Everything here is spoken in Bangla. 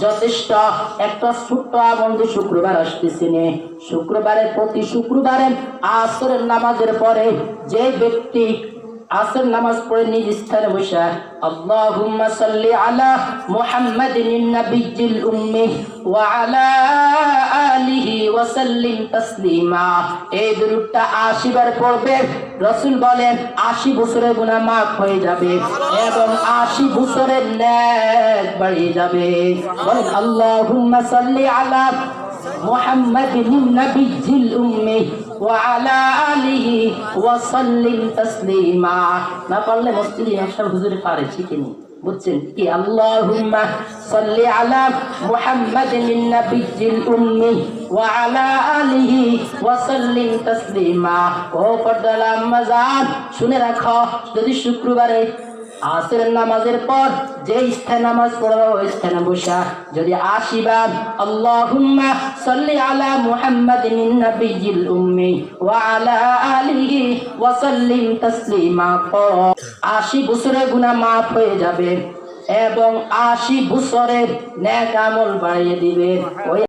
যথেষ্ট। একটা ছোট্ট আমল, শুক্রবার আসতেছে নে, শুক্রবারের প্রতি শুক্রবারে আসরের নামাজের পরে যে ব্যক্তি আসর নামাজ পড়ে নিজ স্থানে বসে আল্লাহুম্মা সাল্লি আলা মুহাম্মাদিন নাবিয়্যিল উম্মি ওয়া আলা আলিহি ওয়া সাল্লিম তাসলিমা, এই দুরূদটা ৮০ বার পড়বে। রাসূল বলেন ৮০ বছরের গুনাহ মাফ হয়ে যাবে এবং ৮০ বছরের নেক বাড়িয়ে যাবে। বলেন আল্লাহুম্মা সাল্লি আলা মুহাম্মাদিন নাবিয়্যিল উম্মি ওয়া আলা আলিহি ওয়া সাল্লিম তাসলিমা। না পারলে মসজিদে ইমাম হুজুরে পারে, শিখেনি, বুঝছেন কি? আল্লাহুম্মা সাল্লি আলা মুহাম্মাদিন নাবিয়্যিল উম্মি ওয়া আলা আলিহি ওয়া সাল্লিম তাসলিমা। ও পর্দার আম্মা জান, শুনে রাখো, যদি শুক্রবারে আসরের নামাজের পর যে স্থানে নামাজ পড়বা ওই স্থানে বসা যদি ৮০ বার আল্লাহুম্মা সাল্লি আলা মুহাম্মাদিন নাবিয়্যিল উম্মি ওয়া আলা আলিহি ওয়া সাল্লিম তাসলিমা পড়ো, ৮০ বছরের গুনাহ মাফ হয়ে যাবে এবং ৮০ বছরের নেক আমল বাড়িয়ে দিবে। ওই